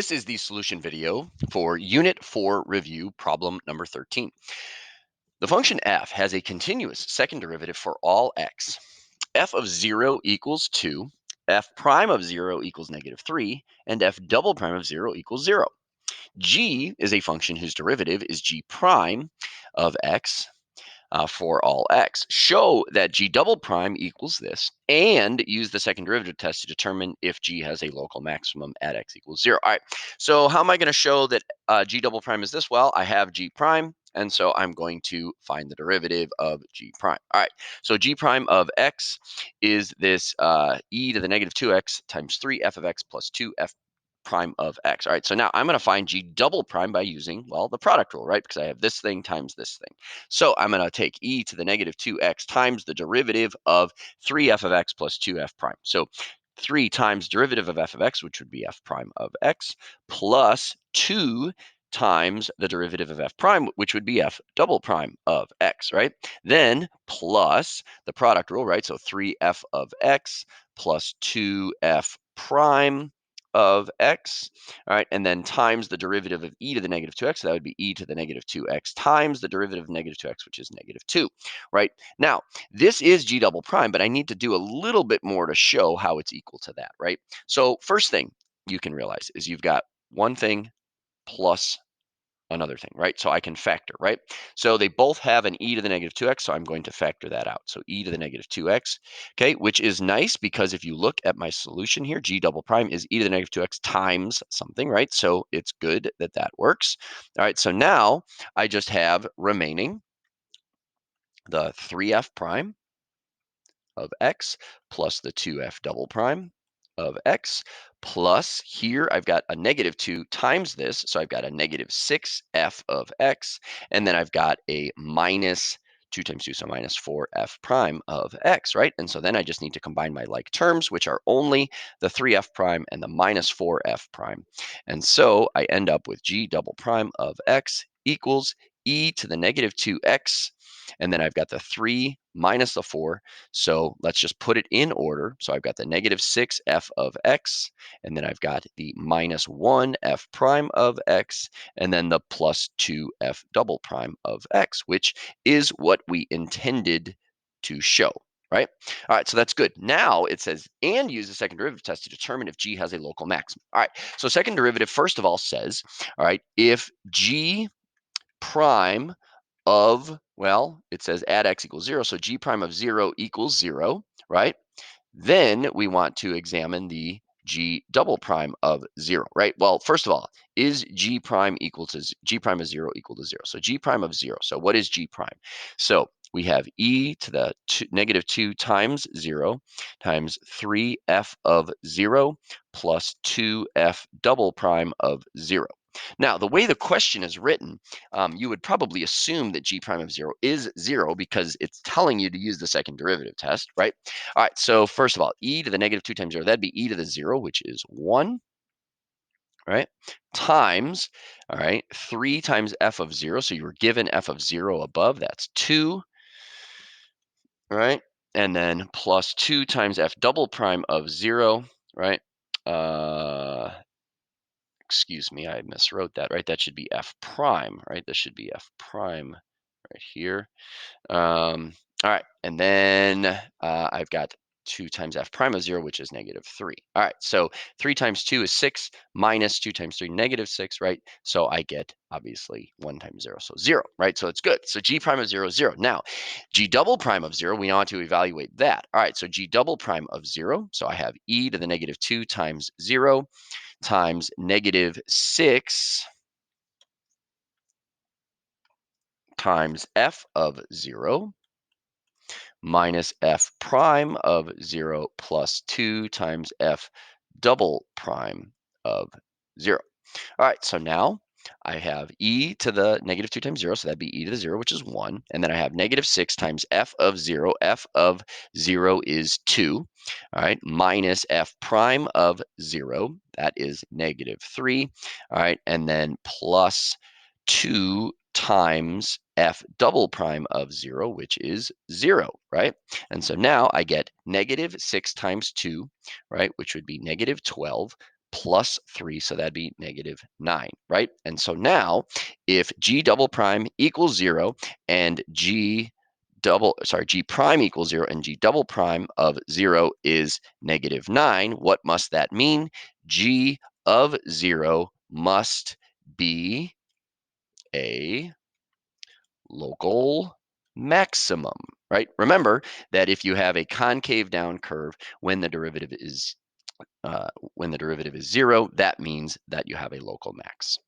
This is the solution video for Unit 4 review problem number 13. The function f has a continuous second derivative for all x. F of 0 equals 2, f prime of 0 equals -3, and f double prime of 0 equals 0. G is a function whose derivative is g prime of x for all x. Show that g double prime equals this and use the second derivative test to determine if g has a local maximum at x equals 0. All right, so how am I going to show that g double prime is this? Well, I have g prime, and so I'm going to find the derivative of g prime. All right, so g prime of x is this e to the -2x times 3 f of x plus 2 f prime of x. All right, so now I'm going to find g double prime by using, well, the product rule, right? Because I have this thing times this thing. So I'm going to take e to the -2x times the derivative of 3f of x plus 2f prime. So 3 times derivative of f of x, which would be f prime of x, plus 2 times the derivative of f prime, which would be f double prime of x, right? Then plus the product rule, right? So 3f of x plus 2f prime of x, all right, and then times the derivative of e to the -2x, so that would be e to the -2x times the derivative of -2x, which is -2, right? Now, this is g double prime, but I need to do a little bit more to show how it's equal to that, right? So first thing you can realize is you've got one thing plus another thing, right? So I can factor, right? So they both have an e to the -2x, so I'm going to factor that out. So e to the -2x, okay, which is nice because if you look at my solution here, g double prime is e to the -2x times something, right? So it's good that that works. All right, so now I just have remaining the 3f prime of x plus the 2f double prime of x plus here I've got a -2 times this. So I've got a -6f of x, and then I've got a minus 2 times 2, so minus 4f prime of x, right? And so then I just need to combine my like terms, which are only the 3f prime and the minus 4f prime. And so I end up with g double prime of x equals e to the -2x, and then I've got the 3 minus the 4. So let's just put it in order. So I've got the -6f of x, and then I've got the -1f prime of x, and then the plus 2f double prime of x, which is what we intended to show, right? All right, so that's good. Now it says, and use the second derivative test to determine if g has a local maximum. All right, so second derivative, first of all, says, all right, if g prime of, well, it says at x equals 0, so g prime of 0 equals 0, right? Then we want to examine the g double prime of 0, right? Well, first of all, is g prime equal to g prime of 0 equal to 0? So g prime of 0. So what is g prime? So we have e to the -2 times 0 times 3f of 0 plus 2f double prime of 0. Now, the way the question is written, you would probably assume that g prime of 0 is 0 because it's telling you to use the second derivative test, right? All right, so first of all, e to the -2 times 0, that'd be e to the 0, which is 1, right? Times, all right, 3 times f of 0. So you were given f of 0 above, that's 2, right? And then plus 2 times f double prime of 0, right? Uh, excuse me, I miswrote that, right? That should be f prime, right? This should be f prime right here. All right, and then I've got 2 times f prime of 0, which is -3. All right, so 3 times 2 is 6, minus 2 times 3, -6, right? So I get, obviously, 1 times 0, so 0, right? So it's good. So g prime of 0 is 0. Now, g double prime of 0, we want to evaluate that. All right, so g double prime of 0, so I have e to the -2 times 0 times -6 times f of 0 minus f prime of 0 plus 2 times f double prime of 0. All right, so now I have e to the -2 times 0, so that'd be e to the 0, which is 1. And then I have -6 times f of 0. F of 0 is 2, all right, minus f prime of 0. That is -3, all right, and then plus 2 times f double prime of 0, which is 0, right? And so now I get -6 times 2, right, which would be -12, plus 3, so that'd be negative 9, right? And so now if g double prime equals 0 and g prime equals 0 and g double prime of 0 is negative 9, what must that mean? G of 0 must be a local maximum, right? Remember that if you have a concave down curve when the derivative is 0, that means that you have a local max.